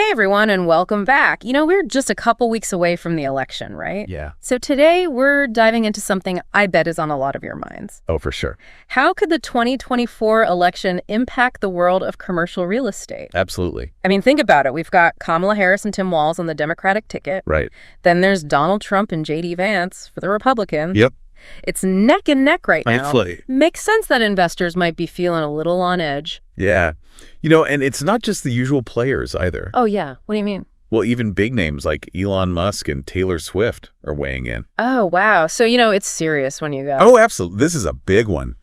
Hey everyone, and welcome back. We're just a couple weeks away from the election, right? Yeah. So today we're diving into something I bet is on a lot of your minds. Oh, for sure. How could the 2024 election impact the world of commercial real estate? Absolutely. I mean, think about it. We've got Kamala Harris and Tim Walz on the Democratic ticket. Right. Then there's Donald Trump and J.D. Vance for the Republicans. Yep. It's neck and neck right now. Thankfully. Makes sense that investors might be feeling a little on edge. Yeah. And it's not just the usual players either. Oh, yeah. What do you mean? Well, even big names like Elon Musk and Taylor Swift are weighing in. Oh, wow. So, it's serious when you go. Oh, absolutely. This is a big one.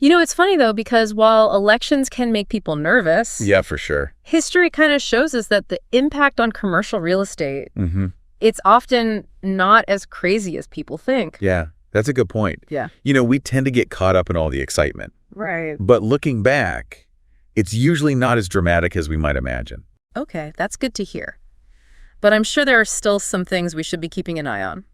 It's funny, though, because while elections can make people nervous, Yeah, for sure. history kind of shows us that the impact on commercial real estate, it's often not as crazy as people think. Yeah, that's a good point. Yeah. We tend to get caught up in all the excitement. Right. But looking back, it's usually not as dramatic as we might imagine. Okay, that's good to hear. But I'm sure there are still some things we should be keeping an eye on.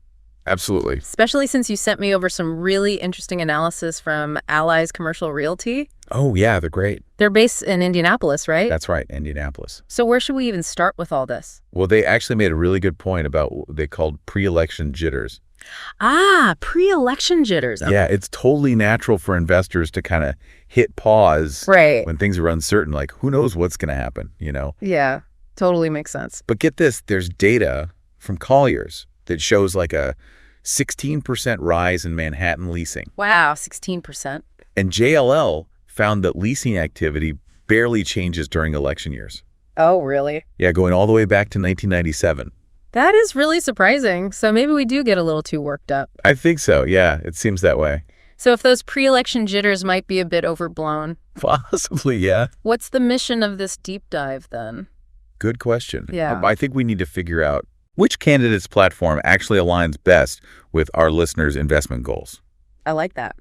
Absolutely. Especially since you sent me over some really interesting analysis from Allies Commercial Realty. Oh, yeah, they're great. They're based in Indianapolis, right? That's right, Indianapolis. So where should we even start with all this? Well, they actually made a really good point about what they called pre-election jitters. Ah, pre-election jitters. Yeah, it's totally natural for investors to kind of hit pause Right. when things are uncertain, like who knows what's going to happen, Yeah, totally makes sense. But get this, there's data from Colliers that shows like a 16% rise in Manhattan leasing. Wow, 16%. And JLL found that leasing activity barely changes during election years. Oh, really? Yeah, going all the way back to 1997. That is really surprising. So maybe we do get a little too worked up. I think so, yeah, it seems that way. So if those pre-election jitters might be a bit overblown, Possibly, yeah. what's the mission of this deep dive then? Good question. Yeah. I think we need to figure out which candidate's platform actually aligns best with our listeners' investment goals. I like that.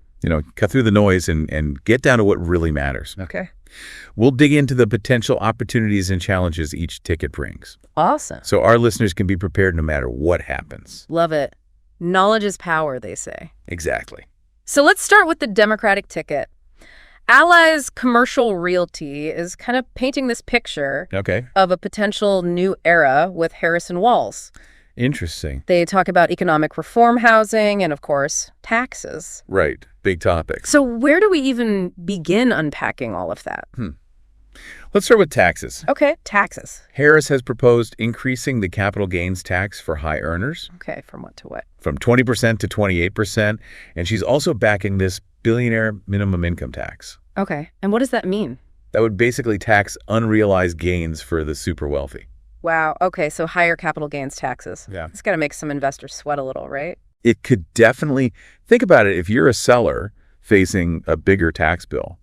Cut through the noise and get down to what really matters. Okay. We'll dig into the potential opportunities and challenges each ticket brings, Awesome. so our listeners can be prepared no matter what happens. Love it. Knowledge is power, they say. Exactly. So let's start with the Democratic ticket. Allies Commercial Realty is kind of painting this picture Okay. of a potential new era with Harris and Walz. Interesting. They talk about economic reform, housing, and of course, taxes. Right. Big topics. So where do we even begin unpacking all of that? Let's start with taxes. Okay, taxes. Harris has proposed increasing the capital gains tax for high earners Okay, from what to what? from 20% to 28%, and she's also backing this billionaire minimum income tax. Okay, and what does that mean? That would basically tax unrealized gains for the super wealthy. Wow, okay, so higher capital gains taxes. Yeah. It's got to make some investors sweat a little, right? It could definitely, think about it, if you're a seller facing a bigger tax bill,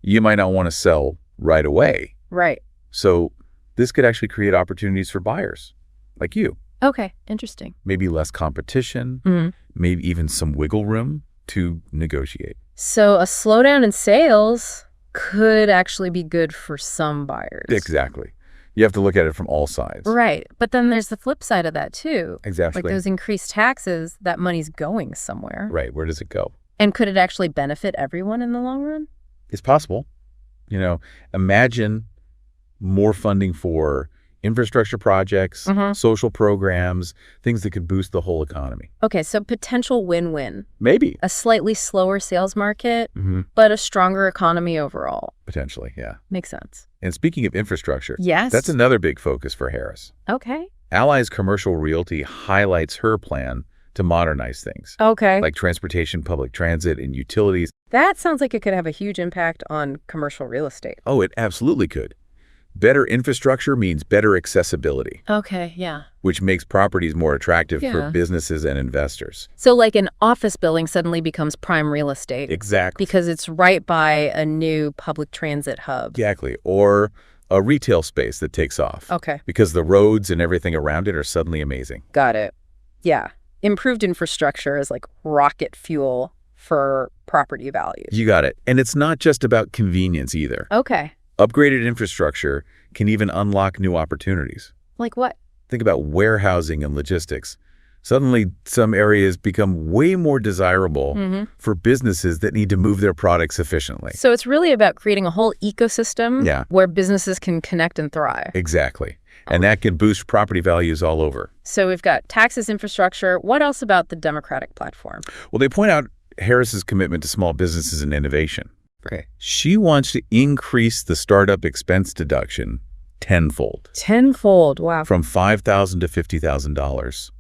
you might not want to sell right away. Right. So this could actually create opportunities for buyers like you. Okay, interesting. Maybe less competition, maybe even some wiggle room to negotiate. So a slowdown in sales could actually be good for some buyers. Exactly. You have to look at it from all sides. Right, but then there's the flip side of that too. Exactly. Like those increased taxes, that money's going somewhere. Right. Where does it go? And could it actually benefit everyone in the long run? It's possible. Imagine more funding for infrastructure projects, social programs, things that could boost the whole economy. Okay, so potential win-win. Maybe. A slightly slower sales market, but a stronger economy overall. Potentially, yeah. Makes sense. And speaking of infrastructure, Yes. that's another big focus for Harris. Okay. Allies Commercial Realty highlights her plan to modernize things, Okay. like transportation, public transit, and utilities. That sounds like it could have a huge impact on commercial real estate. Oh, it absolutely could. Better infrastructure means better accessibility, Okay, yeah. which makes properties more attractive Yeah. for businesses and investors. So like an office building suddenly becomes prime real estate Exactly. because it's right by a new public transit hub. Exactly. Or a retail space that takes off. Okay, Because the roads and everything around it are suddenly amazing. got it. Yeah. Improved infrastructure is like rocket fuel for property values. You got it. And it's not just about convenience either. Okay. Upgraded infrastructure can even unlock new opportunities. Like what? Think about warehousing and logistics. Suddenly, some areas become way more desirable for businesses that need to move their products efficiently. So it's really about creating a whole ecosystem Yeah. where businesses can connect and thrive. Exactly. And that can boost property values all over. So we've got taxes, infrastructure. What else about the Democratic platform? Well, they point out Harris's commitment to small businesses and innovation. Right. She wants to increase the startup expense deduction tenfold. Tenfold, wow. From $5,000 to $50,000.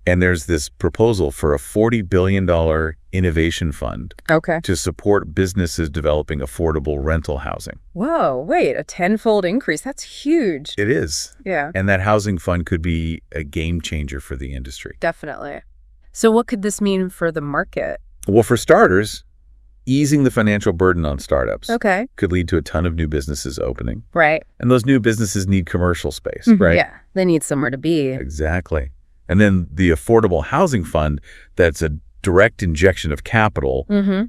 And there's this proposal for a $40 billion innovation fund to support businesses developing affordable rental housing. Whoa, wait, a tenfold increase. That's huge. It is. Yeah. And that housing fund could be a game changer for the industry. Definitely. So what could this mean for the market? Well, for starters, easing the financial burden on startups could lead to a ton of new businesses opening. Right. And those new businesses need commercial space, right? Yeah, they need somewhere to be. Exactly. And then the Affordable Housing Fund, that's a direct injection of capital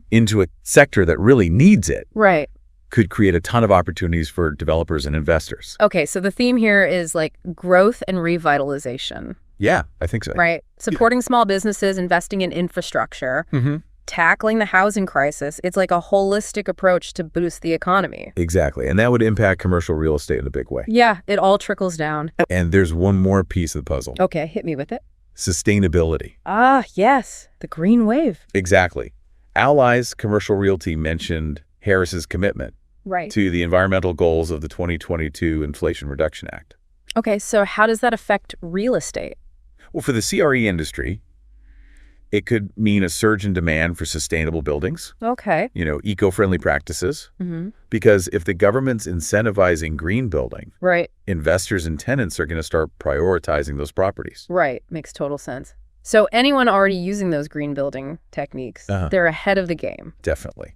into a sector that really needs it, right, could create a ton of opportunities for developers and investors. Okay, so the theme here is like growth and revitalization. Yeah, I think so. Right. Supporting small businesses, investing in infrastructure, tackling the housing crisis. It's like a holistic approach to boost the economy. Exactly. And that would impact commercial real estate in a big way. Yeah, it all trickles down. And there's one more piece of the puzzle. Okay, hit me with it. Sustainability. Ah, yes, the green wave. Exactly. Allies Commercial Realty mentioned Harris's commitment to the environmental goals of the 2022 Inflation Reduction Act. Okay, so how does that affect real estate? Well, for the CRE industry, it could mean a surge in demand for sustainable buildings. Okay. Eco-friendly practices. Because if the government's incentivizing green building, investors and tenants are going to start prioritizing those properties. Right. Makes total sense. So anyone already using those green building techniques, they're ahead of the game. Definitely.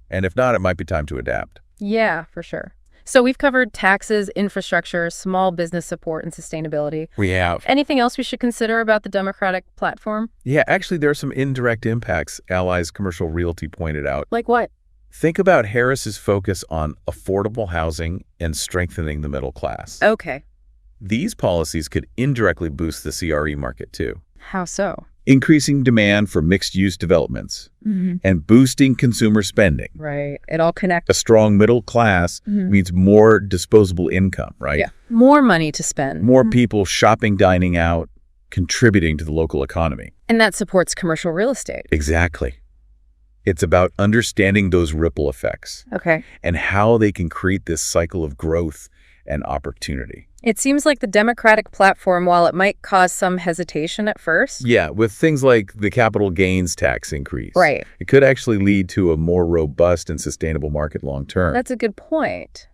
And if not, it might be time to adapt. Yeah, for sure. So we've covered taxes, infrastructure, small business support, and sustainability. We have. Anything else we should consider about the Democratic platform? Yeah, actually, there are some indirect impacts Allies Commercial Realty pointed out. Like what? Think about Harris's focus on affordable housing and strengthening the middle class. Okay. These policies could indirectly boost the CRE market, too. How so? Increasing demand for mixed-use developments and boosting consumer spending. Right. It all connects. A strong middle class means more disposable income, right? Yeah. More money to spend. More people shopping, dining out, contributing to the local economy. And that supports commercial real estate. Exactly. It's about understanding those ripple effects. Okay. And how they can create this cycle of growth and opportunity. It seems like the Democratic platform, while it might cause some hesitation at first. Yeah, with things like the capital gains tax increase. Right. It could actually lead to a more robust and sustainable market long term. That's a good point.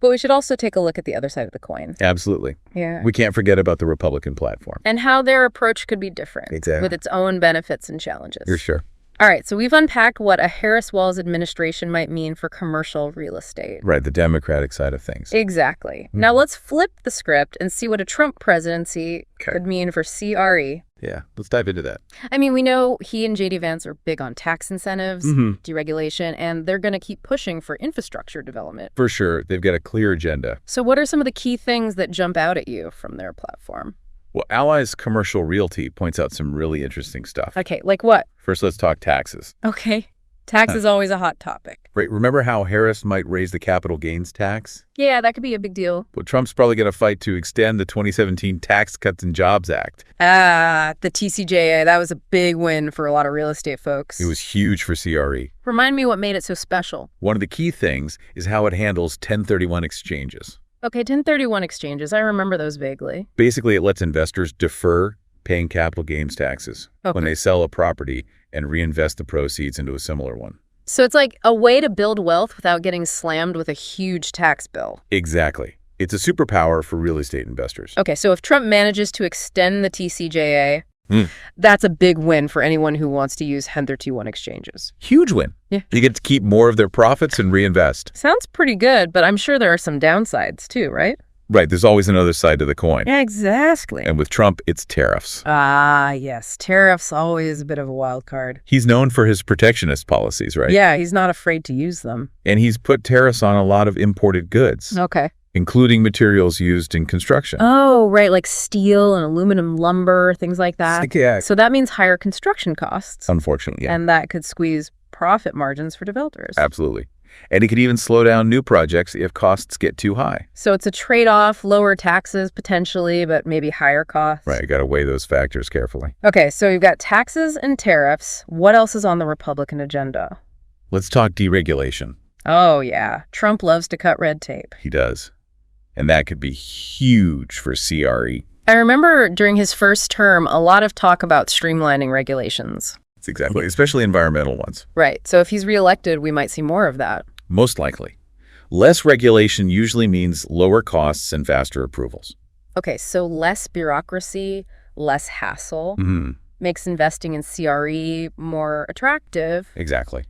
But we should also take a look at the other side of the coin. Absolutely. Yeah. We can't forget about the Republican platform. And how their approach could be different. Exactly. With its own benefits and challenges. You're sure. All right, so we've unpacked what a Harris-Walz administration might mean for commercial real estate. Right, the Democratic side of things. Exactly. Now let's flip the script and see what a Trump presidency could mean for CRE. Yeah, let's dive into that. I mean, we know he and J.D. Vance are big on tax incentives, deregulation, and they're going to keep pushing for infrastructure development. For sure. They've got a clear agenda. So what are some of the key things that jump out at you from their platform? Well, Allies Commercial Realty points out some really interesting stuff. Okay, like what? First, let's talk taxes. Okay. Tax is always a hot topic. Right. Remember how Harris might raise the capital gains tax? Yeah, that could be a big deal. Well, Trump's probably going to fight to extend the 2017 Tax Cuts and Jobs Act. Ah, the TCJA. That was a big win for a lot of real estate folks. It was huge for CRE. Remind me what made it so special. One of the key things is how it handles 1031 exchanges. Okay, 1031 exchanges. I remember those vaguely. Basically, it lets investors defer paying capital gains taxes when they sell a property and reinvest the proceeds into a similar one. So it's like a way to build wealth without getting slammed with a huge tax bill. Exactly. It's a superpower for real estate investors. Okay, so if Trump manages to extend the TCJA, that's a big win for anyone who wants to use 1031 exchanges. Huge win. Yeah. You get to keep more of their profits and reinvest. Sounds pretty good, but I'm sure there are some downsides too, right? Right. There's always another side to the coin. Yeah, exactly. And with Trump, it's tariffs. Ah, yes. Tariffs always a bit of a wild card. He's known for his protectionist policies, right? Yeah, he's not afraid to use them. And he's put tariffs on a lot of imported goods. Okay. Including materials used in construction. Oh, right, like steel and aluminum lumber, things like that. Yeah. So that means higher construction costs. Unfortunately, yeah. And that could squeeze profit margins for developers. Absolutely. And it could even slow down new projects if costs get too high. So it's a trade-off, lower taxes potentially, but maybe higher costs. Right, you got to weigh those factors carefully. Okay, so you've got taxes and tariffs. What else is on the Republican agenda? Let's talk deregulation. Oh, yeah. Trump loves to cut red tape. He does. And that could be huge for CRE. I remember during his first term, a lot of talk about streamlining regulations. Exactly, especially environmental ones. Right. So if he's reelected, we might see more of that. Most likely. Less regulation usually means lower costs and faster approvals. Okay, so less bureaucracy, less hassle, makes investing in CRE more attractive. Exactly.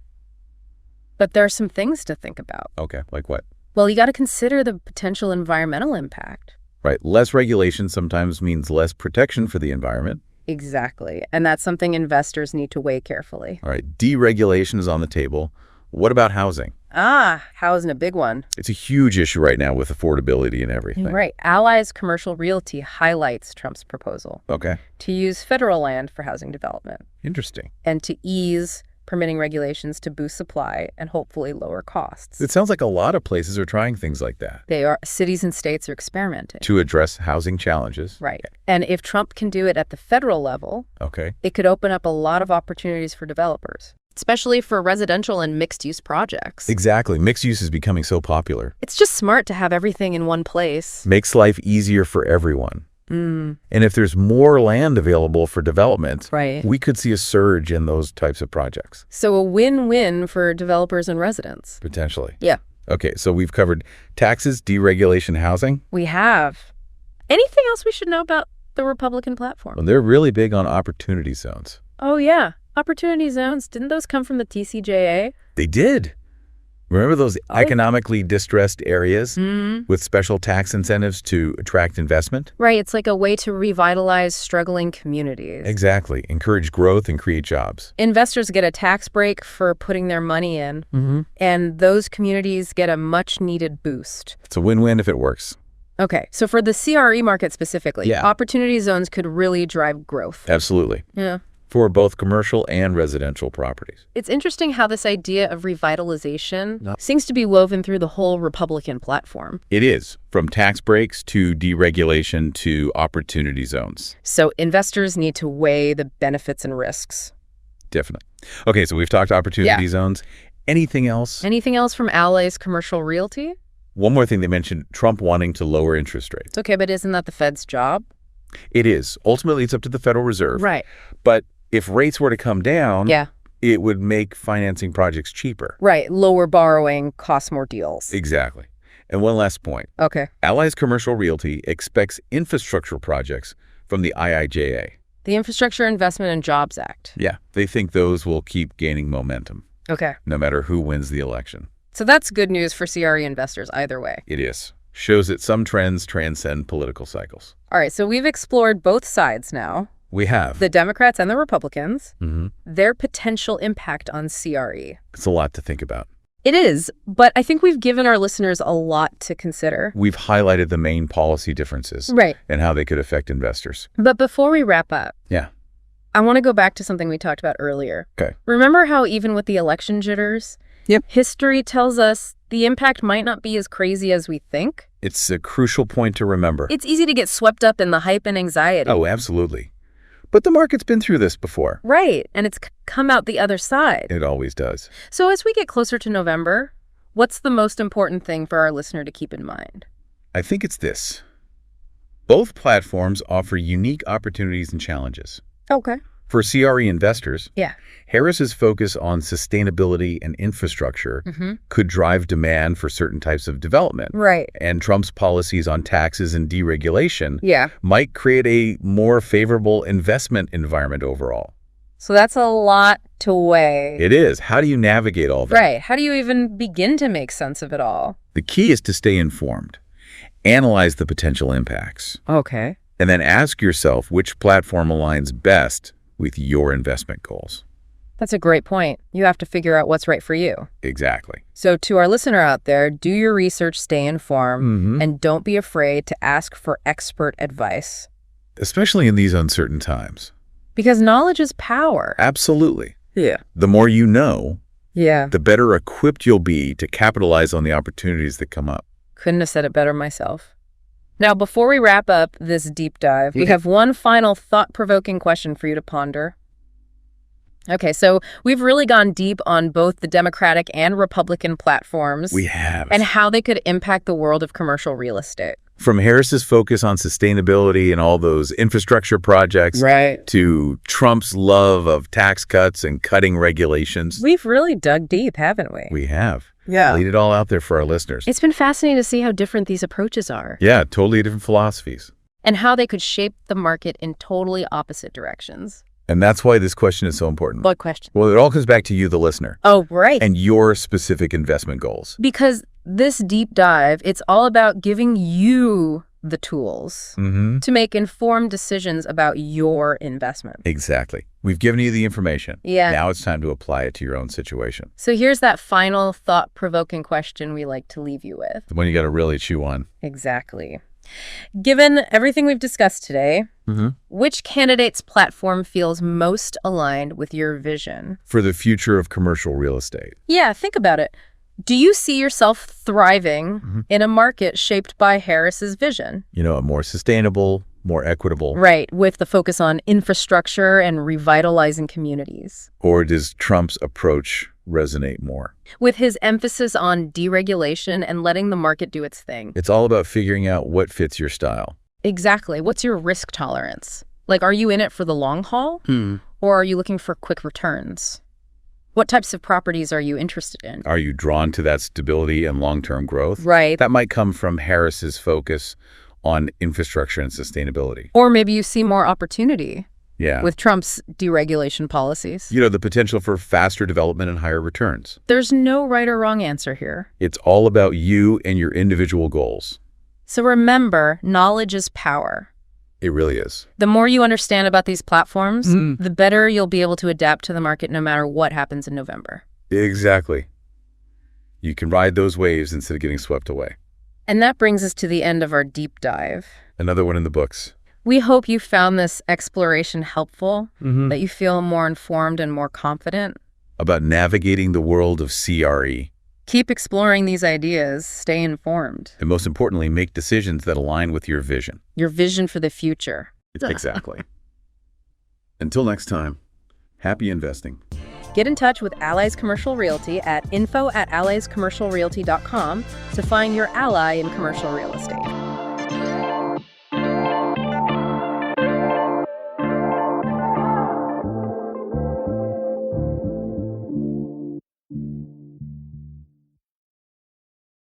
But there are some things to think about. Okay, like what? Well, you got to consider the potential environmental impact. Right, less regulation sometimes means less protection for the environment. Exactly. And that's something investors need to weigh carefully. All right, deregulation is on the table. What about housing? Housing, a big one. It's a huge issue right now with affordability and everything. Right. Allies Commercial Realty highlights Trump's proposal. Okay. To use federal land for housing development. Interesting. And to ease permitting regulations to boost supply and hopefully lower costs. It sounds like a lot of places are trying things like that. They are. Cities and states are experimenting. To address housing challenges. Right. And if Trump can do it at the federal level, it could open up a lot of opportunities for developers, especially for residential and mixed-use projects. Exactly. Mixed use is becoming so popular. It's just smart to have everything in one place. Makes life easier for everyone. And if there's more land available for development, we could see a surge in those types of projects. So a win-win for developers and residents. Potentially. Yeah. Okay, so we've covered taxes, deregulation, housing. We have. Anything else we should know about the Republican platform? Well, they're really big on opportunity zones. Oh, yeah. Opportunity zones. Didn't those come from the TCJA? They did. Remember those economically distressed areas with special tax incentives to attract investment? Right. It's like a way to revitalize struggling communities. Exactly. Encourage growth and create jobs. Investors get a tax break for putting their money in, and those communities get a much-needed boost. It's a win-win if it works. Okay. So for the CRE market specifically, opportunity zones could really drive growth. Absolutely. Yeah. For both commercial and residential properties. It's interesting how this idea of revitalization seems to be woven through the whole Republican platform. It is, from tax breaks to deregulation to opportunity zones. So investors need to weigh the benefits and risks. Definitely. Okay, so we've talked opportunity zones. Anything else? Anything else from Allies Commercial Realty? One more thing they mentioned, Trump wanting to lower interest rates. Okay, but isn't that the Fed's job? It is. Ultimately, it's up to the Federal Reserve. Right. But if rates were to come down, it would make financing projects cheaper. Right. Lower borrowing costs more deals. Exactly. And one last point. Okay. Allies Commercial Realty expects infrastructure projects from the IIJA. The Infrastructure Investment and Jobs Act. Yeah. They think those will keep gaining momentum. Okay. No matter who wins the election. So that's good news for CRE investors either way. It is. Shows that some trends transcend political cycles. All right. So we've explored both sides now. We have. The Democrats and the Republicans, their potential impact on CRE. It's a lot to think about. It is, but I think we've given our listeners a lot to consider. We've highlighted the main policy differences. Right. And how they could affect investors. But before we wrap up, I want to go back to something we talked about earlier. Okay. Remember how even with the election jitters, history tells us the impact might not be as crazy as we think? It's a crucial point to remember. It's easy to get swept up in the hype and anxiety. Oh, absolutely. But the market's been through this before. Right. And it's come out the other side. It always does. So as we get closer to November, what's the most important thing for our listener to keep in mind? I think it's this. Both platforms offer unique opportunities and challenges. Okay. For CRE investors, yeah, Harris's focus on sustainability and infrastructure could drive demand for certain types of development. Right. And Trump's policies on taxes and deregulation might create a more favorable investment environment overall. So that's a lot to weigh. It is. How do you navigate all that? Right. How do you even begin to make sense of it all? The key is to stay informed, analyze the potential impacts. Okay. And then ask yourself which platform aligns best with your investment goals. That's a great point. You have to figure out what's right for you. Exactly. So to our listener out there, do your research, stay informed, and don't be afraid to ask for expert advice. Especially in these uncertain times. Because knowledge is power. Absolutely. Yeah. The more you know, Yeah. the better equipped you'll be to capitalize on the opportunities that come up. Couldn't have said it better myself. Now, before we wrap up this deep dive, we have one final thought-provoking question for you to ponder. Okay, so we've really gone deep on both the Democratic and Republican platforms. We have. And how they could impact the world of commercial real estate. From Harris's focus on sustainability and all those infrastructure projects, right, to Trump's love of tax cuts and cutting regulations. We've really dug deep, haven't we? We have. Yeah. Laid it all out there for our listeners. It's been fascinating to see how different these approaches are. Yeah, totally different philosophies. And how they could shape the market in totally opposite directions. And that's why this question is so important. What question? Well, it all comes back to you, the listener. Oh, right. And your specific investment goals. Because this deep dive, it's all about giving you the tools to make informed decisions about your investment. Exactly. We've given you the information. Yeah. Now it's time to apply it to your own situation. So here's that final thought-provoking question we like to leave you with. The one you got to really chew on. Exactly. Given everything we've discussed today, which candidate's platform feels most aligned with your vision? For the future of commercial real estate. Yeah, think about it. Do you see yourself thriving in a market shaped by Harris's vision? You know, a more sustainable, more equitable. Right, with the focus on infrastructure and revitalizing communities. Or does Trump's approach resonate more? With his emphasis on deregulation and letting the market do its thing. It's all about figuring out what fits your style. Exactly. What's your risk tolerance? Like, are you in it for the long haul? Or are you looking for quick returns? What types of properties are you interested in? Are you drawn to that stability and long-term growth? Right. That might come from Harris's focus on infrastructure and sustainability. Or maybe you see more opportunity. Yeah. With Trump's deregulation policies. You know, the potential for faster development and higher returns. There's no right or wrong answer here. It's all about you and your individual goals. So remember, knowledge is power. It really is. The more you understand about these platforms, the better you'll be able to adapt to the market no matter what happens in November. Exactly. You can ride those waves instead of getting swept away. And that brings us to the end of our deep dive. Another one in the books. We hope you found this exploration helpful, that you feel more informed and more confident. About navigating the world of CRE. Keep exploring these ideas, stay informed. And most importantly, make decisions that align with your vision. Your vision for the future. Exactly. Until next time, happy investing. Get in touch with Allies Commercial Realty at info@alliescommercialrealty.com to find your ally in commercial real estate.